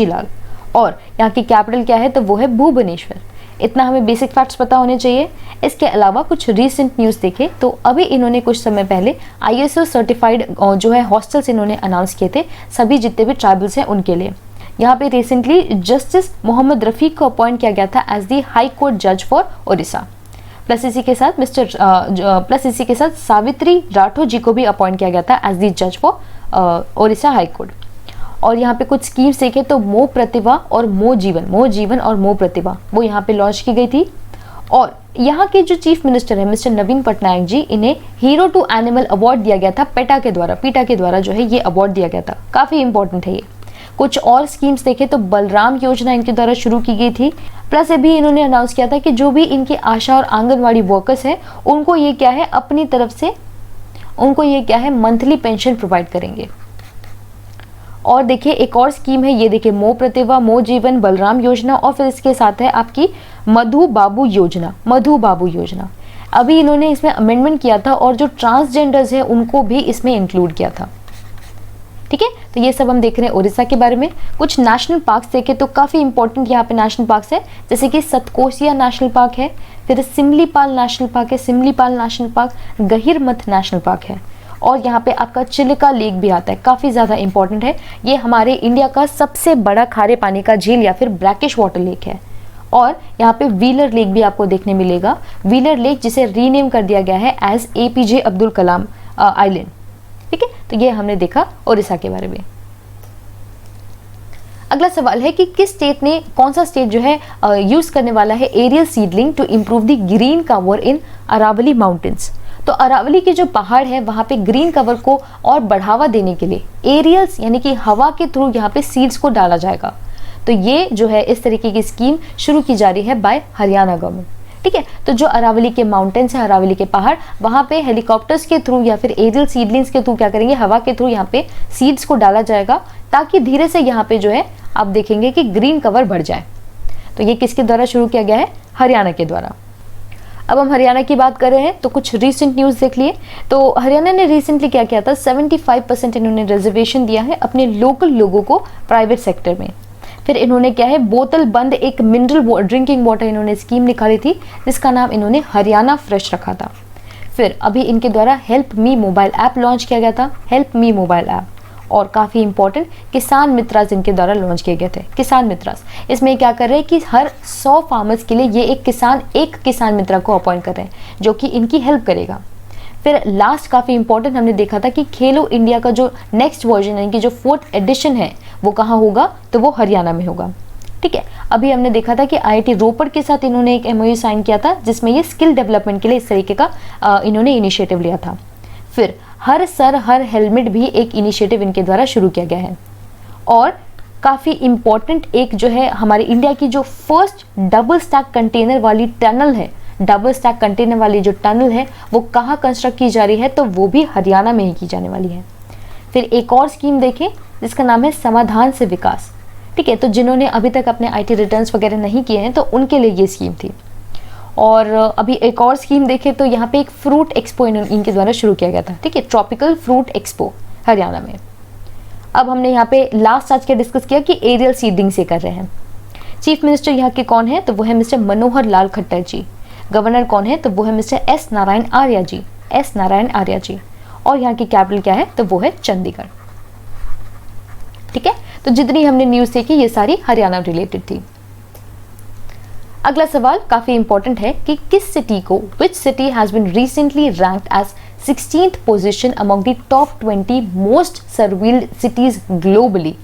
लाल। और यहाँ की कैपिटल क्या है, तो वो है भुवनेश्वर। इतना हमें बेसिक फैक्ट्स पता होने चाहिए। इसके अलावा कुछ रीसेंट न्यूज़ देखें तो अभी इन्होंने कुछ समय पहले ISO सर्टिफाइड जो है हॉस्टल्स इन्होंने अनाउंस किए थे सभी जितने भी ट्राइबल्स हैं उनके लिए। यहाँ पे रिसेंटली जस्टिस मोहम्मद रफीक को अपॉइंट किया गया था एज दी हाई कोर्ट जज फॉर उड़ीसा। प्लस इसी के साथ सावित्री राठौर जी को भी अपॉइंट किया गया था एज दी जज फॉर उड़ीसा हाई कोर्ट। और यहाँ पे कुछ स्कीम्स देखें तो मो प्रतिभा और मो जीवन और मो प्रतिभा वो यहाँ पे लॉन्च की गई थी। और यहाँ के जो चीफ मिनिस्टर है मिस्टर नवीन पटनायक जी, इन्हें हीरो टू एनिमल अवार्ड दिया गया था पीटा के द्वारा जो है ये अवार्ड दिया गया था, काफ़ी इंपॉर्टेंट है ये। कुछ और स्कीम्स देखें तो बलराम योजना इनके द्वारा शुरू की गई थी। प्लस अभी इन्होंने अनाउंस किया था कि जो भी इनके आशा और आंगनवाड़ी वर्कर्स हैं उनको ये क्या है अपनी तरफ से उनको ये क्या है मंथली पेंशन प्रोवाइड करेंगे। और देखिए एक और स्कीम है, ये देखिए मो प्रतिभा, मो जीवन, बलराम योजना और फिर इसके साथ है आपकी मधु बाबू योजना। अभी इन्होंने इसमें अमेंडमेंट किया था और जो ट्रांसजेंडर्स हैं उनको भी इसमें इंक्लूड किया था, ठीक है। तो ये सब हम देख रहे हैं उड़ीसा के बारे में। कुछ नेशनल पार्क्स देखें तो काफ़ी इंपॉर्टेंट यहाँ पे नेशनल पार्क्स है, जैसे कि सतकोसिया नेशनल पार्क है, फिर Similipal national park, Gahirmatha national park है। और यहाँ पे आपका चिलिका लेक भी आता है, काफ़ी ज़्यादा इंपॉर्टेंट है। ये हमारे इंडिया का सबसे बड़ा खारे पानी का झील या फिर ब्रैकिश वाटर लेक है। और यहाँ पे व्हीलर लेक भी आपको देखने मिलेगा, व्हीलर लेक जिसे रीनेम कर दिया गया है as APJ Abdul Kalam island, ठीक है। तो ये हमने देखा उड़ीसा के बारे में। अगला सवाल है कि कौन सा स्टेट जो है यूज करने वाला है aerial seedling to improve the green cover in Aravalli mountains. तो अरावली के जो पहाड़ है वहाँ पे ग्रीन कवर को और बढ़ावा देने के लिए एरियल्स यानी कि हवा के थ्रू यहाँ पे सीड्स को डाला जाएगा। तो ये जो है इस तरीके की स्कीम शुरू की जा रही है बाय हरियाणा गवर्नमेंट, ठीक है। तो जो अरावली के माउंटेन्स है, अरावली के पहाड़, वहाँ पे हेलीकॉप्टर्स के थ्रू या फिर एरियल सीडलिंग्स के थ्रू क्या करेंगे, हवा के थ्रू यहाँ पे सीड्स को डाला जाएगा ताकि धीरे से यहाँ पे जो है आप देखेंगे कि ग्रीन कवर बढ़ जाए। तो ये किसके द्वारा शुरू किया गया है, हरियाणा के द्वारा। अब हम हरियाणा की बात कर रहे हैं तो कुछ रीसेंट न्यूज़ देख लिए। तो हरियाणा ने रिसेंटली क्या किया था, 75% इन्होंने रिजर्वेशन दिया है अपने लोकल लोगों को प्राइवेट सेक्टर में। फिर इन्होंने क्या है बोतल बंद एक मिनरल ड्रिंकिंग वाटर इन्होंने स्कीम निकाली थी जिसका नाम इन्होंने हरियाणा फ्रेश रखा था। फिर अभी इनके द्वारा help me mobile app launch किया गया था, हेल्प मी मोबाइल ऐप। और काफ़ी इंपॉर्टेंट किसान मित्रास इनके द्वारा लॉन्च किए गए थे। किसान मित्रास इसमें क्या कर रहे हैं कि हर 100 फार्मर्स के लिए ये एक किसान मित्र को अपॉइंट कर रहे हैं जो कि इनकी हेल्प करेगा। फिर लास्ट काफ़ी इंपॉर्टेंट हमने देखा था कि खेलो इंडिया का जो नेक्स्ट वर्जन है कि जो 4th एडिशन है वो कहाँ होगा, तो वो हरियाणा में होगा। ठीक है, अभी हमने देखा था कि IIT रोपड़ के साथ इन्होंने एक MOU साइन किया था जिसमें ये स्किल डेवलपमेंट के लिए इस तरीके का इन्होंने इनिशिएटिव लिया था। फिर हर सर हर हेलमेट भी एक इनिशिएटिव इनके द्वारा शुरू किया गया है। और काफ़ी इम्पॉर्टेंट एक जो है हमारे इंडिया की जो फर्स्ट डबल स्टैक कंटेनर वाली टनल है, डबल स्टैक कंटेनर वाली जो टनल है वो कहाँ कंस्ट्रक्ट की जा रही है, तो वो भी हरियाणा में ही की जाने वाली है। फिर एक और स्कीम देखें जिसका नाम है समाधान से विकास। ठीक है, तो जिन्होंने अभी तक अपने IT रिटर्न्स वगैरह नहीं किए हैं तो उनके लिए ये स्कीम थी। और अभी एक और स्कीम देखें तो यहाँ पे एक फ्रूट एक्सपो इनके द्वारा शुरू किया गया था। ठीक है, ट्रॉपिकल फ्रूट एक्सपो हरियाणा में। अब हमने यहाँ पे लास्ट आज क्या डिस्कस किया कि एरियल सीडिंग से कर रहे हैं। चीफ मिनिस्टर यहाँ के कौन है, तो वो है मिस्टर मनोहर लाल खट्टर जी। गवर्नर कौन है, तो वो है मिस्टर एस नारायण आर्या जी। और यहाँ की कैपिटल क्या है, तो वो है चंडीगढ़। ठीक है, तो जितनी हमने न्यूज़ देखी ये सारी हरियाणा रिलेटेड थी। अगला सवाल काफ़ी इंपॉर्टेंट है कि किस सिटी को which city has been recently ranked as 16th position among the top 20 most surveilled cities globally.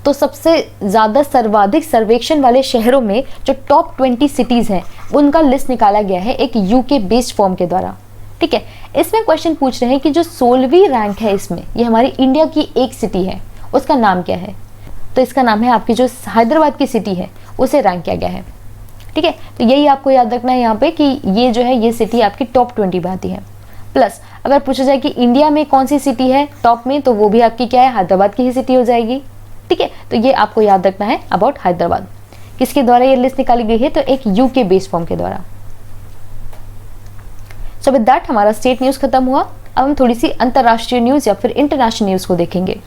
तो सबसे ज़्यादा सर्वाधिक सर्वेक्षण वाले शहरों में जो टॉप 20 सिटीज़ हैं उनका लिस्ट निकाला गया है एक UK बेस्ड फॉर्म के द्वारा। ठीक है, इसमें क्वेश्चन पूछ रहे हैं कि जो 16वीं रैंक है इसमें ये हमारी इंडिया की एक सिटी है, उसका नाम क्या है, तो इसका नाम है आपकी जो हैदराबाद की सिटी है उसे रैंक किया गया है। ठीक है, तो यही आपको याद रखना है यहाँ पे कि ये जो है ये सिटी आपकी टॉप 20 में आती है। प्लस अगर पूछा जाए कि इंडिया में कौन सी सिटी है टॉप में, तो वो भी आपकी क्या है, हैदराबाद की ही सिटी हो जाएगी। ठीक है, तो ये आपको याद रखना है अबाउट हैदराबाद। किसके द्वारा ये लिस्ट निकाली गई है, तो एक UK बेस्ड फॉर्म के द्वारा। सो विद दैट हमारा स्टेट न्यूज़ खत्म हुआ। अब हम थोड़ी सी अंतर्राष्ट्रीय न्यूज़ या फिर इंटरनेशनल न्यूज़ को देखेंगे।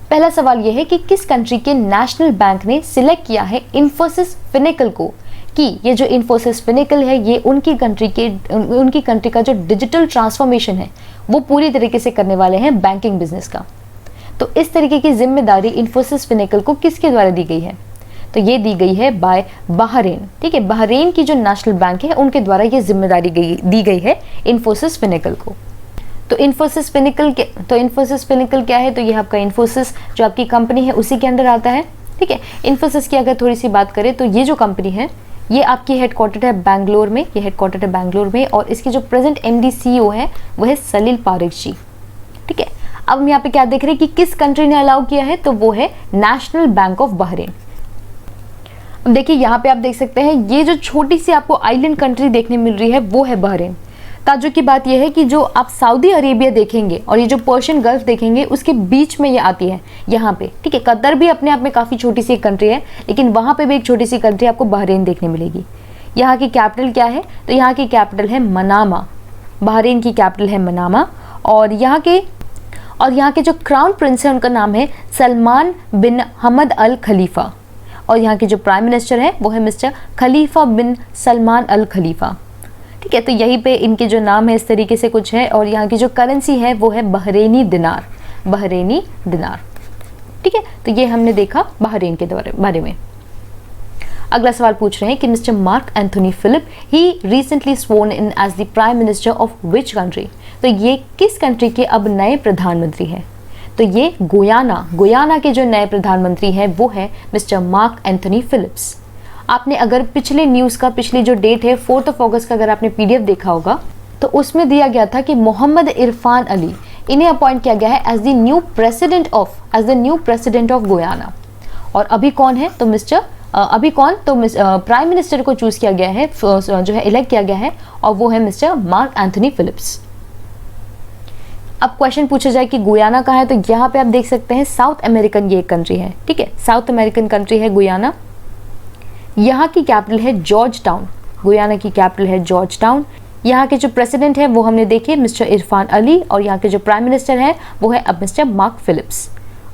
पहला सवाल यह है कि किस कंट्री के नेशनल बैंक ने सिलेक्ट किया है इन्फोसिस फिनिकल को, कि ये जो इन्फोसिस फिनिकल है ये उनकी कंट्री का जो डिजिटल ट्रांसफॉर्मेशन है वो पूरी तरीके से करने वाले हैं बैंकिंग बिजनेस का। तो इस तरीके की जिम्मेदारी इन्फोसिस फिनिकल को किसके द्वारा दी गई है, तो ये दी गई है बाय बहरीन। ठीक है, बहरीन की जो नेशनल बैंक है उनके द्वारा ये जिम्मेदारी दी गई है इन्फोसिस फिनिकल को। तो इन्फोसिस फिनिकल क्या है, तो ये आपका इन्फोसिस जो आपकी कंपनी है उसी के अंदर आता है। ठीक है, इन्फोसिस की अगर थोड़ी सी बात करें तो ये जो कंपनी है ये आपकी हेडक्वार्टर है बैंगलोर में, और इसकी जो प्रेजेंट MD CEO है वो है सलील पारेख जी। ठीक है, अब हम यहाँ पे क्या देख रहे हैं कि किस कंट्री ने अलाउ किया है, तो वो है नेशनल बैंक ऑफ बहरीन। अब देखिए यहाँ पे आप देख सकते हैं ये जो छोटी सी आपको आइलैंड कंट्री देखने मिल रही है वो है बहरीन। ताज्जुब की बात यह है कि जो आप सऊदी अरेबिया देखेंगे और ये जो पर्शियन गल्फ देखेंगे उसके बीच में ये आती है यहाँ पे। ठीक है, कतर भी अपने आप में काफ़ी छोटी सी एक कंट्री है, लेकिन वहाँ पे भी एक छोटी सी कंट्री आपको बहरीन देखने मिलेगी। यहाँ की कैपिटल क्या है, तो यहाँ की कैपिटल है मनामा। बहरीन की कैपिटल है मनामा। और यहाँ के जो क्राउन प्रिंस है उनका नाम है सलमान बिन हमद अल खलीफा। और यहाँ के जो प्राइम मिनिस्टर है वो है मिस्टर खलीफा बिन सलमान अल खलीफा। ठीक है, तो यहीं पे इनके जो नाम है इस तरीके से कुछ है। और यहाँ की जो करेंसी है वो है बहरीनी दिनार। ठीक है, तो ये हमने देखा बहरीन के बारे में। अगला सवाल पूछ रहे हैं कि mister Mark Anthony Phillip he recently sworn in as the prime minister of which country, तो ये किस कंट्री के अब नए प्रधानमंत्री हैं, तो ये गुयाना के जो नए प्रधानमंत्री हैं वो है मिस्टर मार्क एंथोनी फिलिप्स। आपने अगर पिछली जो डेट है 4 अगस्त का अगर आपने PDF देखा होगा तो उसमें दिया गया था कि मोहम्मद इरफान अली इन्हें अपॉइंट किया गया है as the new president of Guyana. और अभी कौन है, तो प्राइम मिनिस्टर को चूज किया गया है, जो है इलेक्ट किया गया है, और वो है मिस्टर मार्क एंथोनी फिलिप्स। अब क्वेश्चन पूछा जाए कि गुयाना कहाँ है, तो यहाँ पे आप देख सकते हैं साउथ अमेरिकन ये कंट्री है। ठीक है, साउथ अमेरिकन कंट्री है गुयाना। यहाँ की कैपिटल है जॉर्ज टाउन। गुयाना की कैपिटल है जॉर्ज टाउन। यहाँ के जो प्रेसिडेंट है वो हमने देखे मिस्टर इरफान अली, और यहाँ के जो प्राइम मिनिस्टर है वो है अब मिस्टर मार्क फिलिप्स।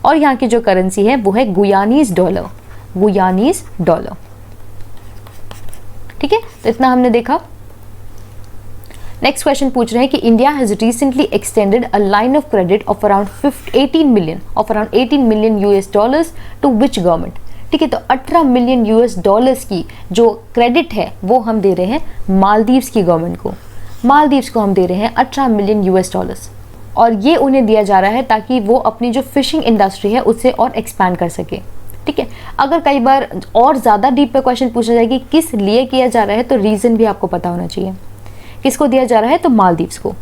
और यहाँ की जो करेंसी है वो है गुयानीज डॉलर। ठीक है, तो इतना हमने देखा। नेक्स्ट क्वेश्चन पूछ रहे हैं कि India has recently extended a line of credit of around 18 million US dollars to which government. ठीक है, तो 18 मिलियन यूएस डॉलर्स की जो क्रेडिट है वो हम दे रहे हैं मालदीव्स की गवर्नमेंट को। मालदीव्स को हम दे रहे हैं 18 मिलियन यूएस डॉलर्स, और ये उन्हें दिया जा रहा है ताकि वो अपनी जो फिशिंग इंडस्ट्री है उससे और एक्सपैंड कर सके। ठीक है, अगर कई बार और ज़्यादा डीप पे क्वेश्चन पूछा जाए कि किस लिए किया जा रहा है, तो रीज़न भी आपको पता होना चाहिए। किसको दिया जा रहा है, तो मालदीव्स को।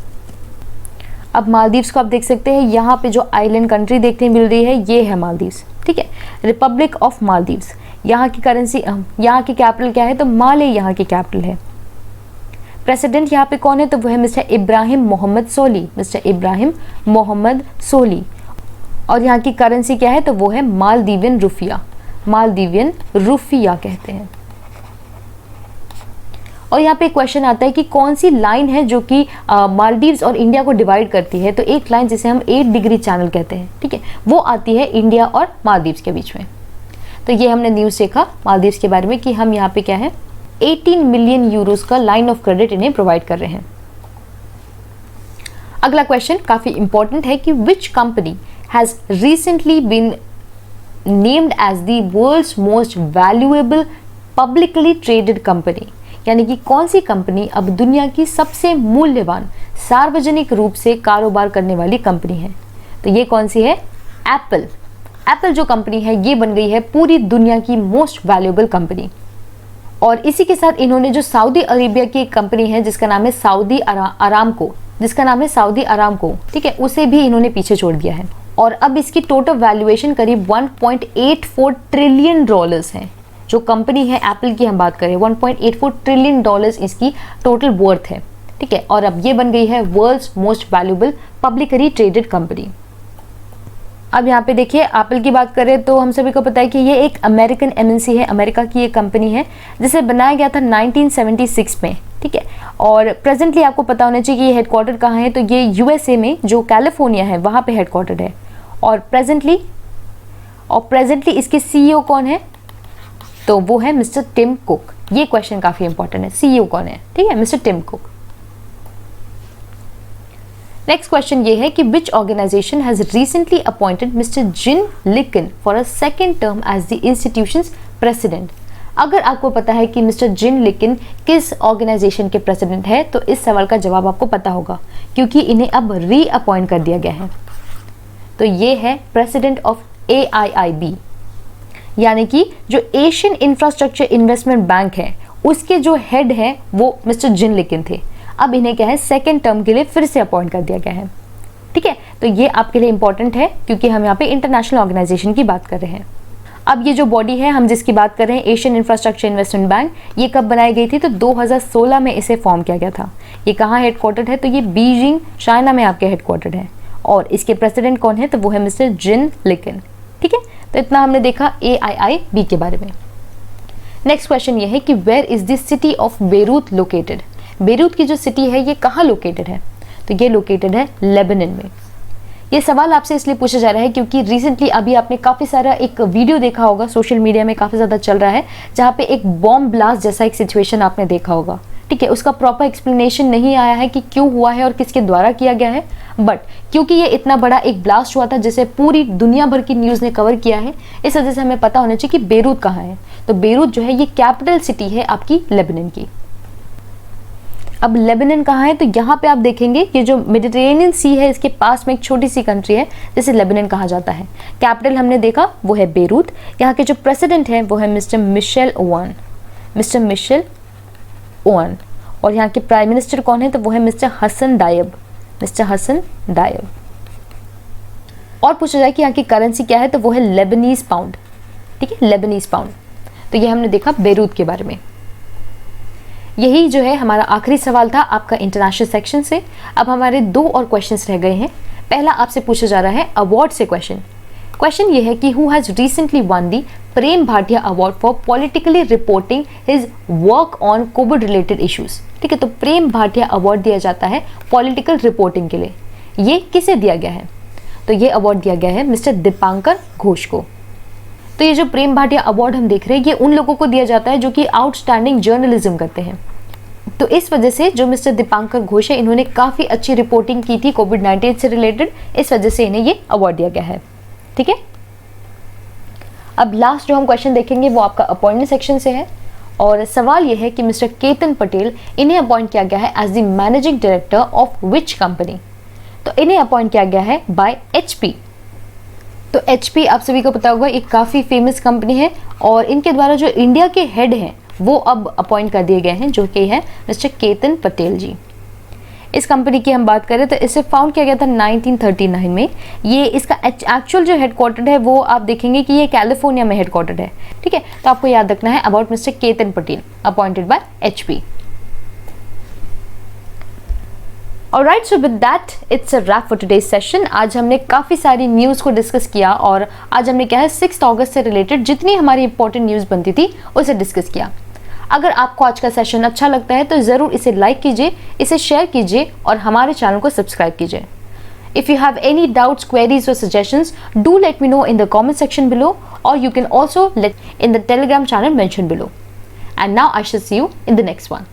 अब मालदीव्स को आप देख सकते हैं, यहाँ पे जो आइलैंड कंट्री देखने मिल रही है ये है मालदीव्स। ठीक है, रिपब्लिक ऑफ मालदीव्स। यहाँ की करेंसी, यहाँ की कैपिटल क्या है, तो माले यहाँ की कैपिटल है। प्रेसिडेंट यहाँ पे कौन है, तो वो है मिस्टर इब्राहिम मोहम्मद सोली, मिस्टर इब्राहिम मोहम्मद सोली। और यहाँ की करेंसी क्या है, तो वो है मालदीवियन रुफिया, मालदीवियन रुफिया कहते हैं। और यहाँ पे क्वेश्चन आता है कि कौन सी लाइन है जो कि मालदीव्स और इंडिया को डिवाइड करती है, तो एक लाइन जिसे हम 8 डिग्री चैनल कहते हैं। ठीक है, वो आती है इंडिया और मालदीव्स के बीच में। तो ये हमने न्यूज़ देखा मालदीव्स के बारे में कि हम यहाँ पे क्या है 18 मिलियन यूरोस का लाइन ऑफ क्रेडिट इन्हें प्रोवाइड कर रहे हैं। अगला क्वेश्चन काफी इंपॉर्टेंट है कि which company has recently been named as the world's most valuable publicly traded company, यानी कि कौन सी कंपनी अब दुनिया की सबसे मूल्यवान सार्वजनिक रूप से कारोबार करने वाली कंपनी है। तो ये कौन सी है, एप्पल। एप्पल जो कंपनी है ये बन गई है पूरी दुनिया की मोस्ट वैल्यूएबल कंपनी। और इसी के साथ इन्होंने जो सऊदी अरेबिया की एक कंपनी है जिसका नाम है सऊदी अरामको, जिसका नाम है सऊदी अरामको, ठीक है, उसे भी इन्होंने पीछे छोड़ दिया है। और अब इसकी टोटल वैल्यूएशन करीब 1.84 ट्रिलियन डॉलर्स है। जो कंपनी है एप्पल की हम बात करें, 1.84 ट्रिलियन डॉलर्स इसकी टोटल वर्थ है। ठीक है, और अब ये बन गई है world's most valuable publicly traded company. अब यहाँ पे देखिए एप्पल की बात करें तो हम सभी को पता है कि ये एक अमेरिकन एमएनसी है, अमेरिका की एक कंपनी है जिसे बनाया गया था 1976 में। ठीक है, और प्रेजेंटली आपको पता होना चाहिए कि ये हेडक्वार्टर कहाँ है, तो ये यूएसए में जो कैलिफोर्निया है वहाँ पे हेडक्वार्टर है। और प्रेजेंटली इसके सीईओ कौन है, तो वो है मिस्टर टिम कुक। ये क्वेश्चन काफी इंपॉर्टेंट है, सीईओ कौन है। ठीक है, mister Tim Cook. Next question ये है कि which organisation has recently appointed mister Jin Liqun for a second term as the institution's president. अगर आपको पता है कि मिस्टर जिन लिकन किस ऑर्गेनाइजेशन के प्रेसिडेंट है, तो इस सवाल का जवाब आपको पता होगा क्योंकि इन्हें अब री अपॉइंट कर दिया गया है। तो ये है प्रेसिडेंट ऑफ AIIB, यानी कि जो एशियन इंफ्रास्ट्रक्चर इन्वेस्टमेंट बैंक है उसके जो हेड है वो मिस्टर जिन लिकन थे। अब इन्हें क्या है सेकेंड टर्म के लिए फिर से अपॉइंट कर दिया गया है। ठीक है, तो ये आपके लिए इंपॉर्टेंट है क्योंकि हम यहाँ पे इंटरनेशनल ऑर्गेनाइजेशन की बात कर रहे हैं। अब ये जो बॉडी है हम जिसकी बात कर रहे हैं, एशियन इंफ्रास्ट्रक्चर इन्वेस्टमेंट बैंक, ये कब बनाई गई थी, तो 2016 में इसे फॉर्म किया गया था। ये कहाँ हेडक्वार्टर्ड है, तो ये बीजिंग चाइना में आपके हेडक्वार्टर्ड है। और इसके प्रेसिडेंट कौन है, तो वो है मिस्टर जिन लिकन। ठीक है, तो इतना हमने देखा AIIB के बारे में। नेक्स्ट क्वेश्चन ये है कि where is the city of Beirut located. Beirut की जो सिटी है ये कहाँ लोकेटेड है, तो ये लोकेटेड है लेबनान में। ये सवाल आपसे इसलिए पूछा जा रहा है क्योंकि रिसेंटली अभी आपने काफ़ी सारा एक वीडियो देखा होगा, सोशल मीडिया में काफ़ी ज़्यादा चल रहा है, जहाँ पे एक बॉम्ब ब्लास्ट जैसा एक सिचुएशन आपने देखा होगा। ठीक है, उसका प्रॉपर एक्सप्लेनेशन नहीं आया है कि क्यों हुआ है और किसके द्वारा किया गया है, बट क्योंकि ये इतना बड़ा एक ब्लास्ट हुआ था जिसे पूरी दुनिया भर की न्यूज़ ने कवर किया है, इस वजह से हमें पता होना चाहिए कि बेरूत कहाँ है। तो बेरूत जो है ये कैपिटल सिटी है आपकी लेबनान की। अब लेबनान कहाँ है, तो यहाँ पे आप देखेंगे कि जो मेडिटेरेनियन सी है इसके पास में एक छोटी सी कंट्री है जिसे लेबनान कहा जाता है। कैपिटल हमने देखा वो है बेरूत। यहाँ के जो प्रेसिडेंट हैं वो है मिस्टर मिशेल ओवन। और यहाँ के प्राइम मिनिस्टर कौन है, तो वो है मिस्टर हसन डायब। और पूछा जाए कि यहाँ की करेंसी क्या है, तो वो है लेबनीज पाउंड। ठीक है, लेबनीज पाउंड। तो ये हमने देखा बेरूत के बारे में। यही जो है हमारा आखिरी सवाल था आपका इंटरनेशनल सेक्शन से। अब हमारे 2 और क्वेश्चंस रह गए हैं। पहला आपसे पूछा जा रहा है अवार्ड से क्वेश्चन ये है कि who has recently one the Prem Bhatia award for politically reporting his work on Covid related issues. ठीक है, तो प्रेम भाटिया अवार्ड दिया जाता है पॉलिटिकल रिपोर्टिंग के लिए। ये किसे दिया गया है, तो ये अवार्ड दिया गया है मिस्टर दीपांकर घोष को। तो ये जो प्रेम भाटिया अवार्ड हम देख रहे हैं ये उन लोगों को दिया जाता है जो कि आउटस्टैंडिंग जर्नलिज्म करते हैं। तो इस वजह से जो मिस्टर दीपांकर घोष है, इन्होंने काफ़ी अच्छी रिपोर्टिंग की थी कोविड-19 से रिलेटेड, इस वजह से इन्हें ये अवार्ड दिया गया है। ठीक है, अब लास्ट जो हम क्वेश्चन देखेंगे वो आपका अपॉइंटमेंट सेक्शन से है और सवाल यह है कि मिस्टर केतन पटेल, इन्हें अपॉइंट किया गया है as the managing director of which company. तो इन्हें अपॉइंट किया गया है बाय HP। तो HP आप सभी को पता होगा एक काफ़ी फेमस कंपनी है और इनके द्वारा जो इंडिया के हेड हैं वो अब अपॉइंट कर दिए गए हैं, जो कि है मिस्टर केतन पटेल जी। इस कंपनी की हम बात करें तो इसे फाउंड किया गया था 1939 में। ये इसका एक्चुअल जो हेडक्वार्टर है वो आप देखेंगे कि ये कैलिफोर्निया में हेडक्वार्टर है। ठीक है, तो आपको याद रखना है about mister Ketan Patel appointed by HP। Alright, so with that it's a rap for today's session. आज हमने काफ़ी सारी न्यूज़ को डिस्कस किया और आज हमने क्या है 6 अगस्त से रिलेटेड जितनी हमारी इंपॉर्टेंट न्यूज़ बनती थी उसे डिस्कस किया। अगर आपको आज का सेशन अच्छा लगता है तो ज़रूर इसे लाइक कीजिए, इसे शेयर कीजिए और हमारे चैनल को सब्सक्राइब कीजिए। If you have any doubts, queries or suggestions, do let me know in the comment section below or you can also let in the Telegram channel mentioned below. And now I shall see you in the next one.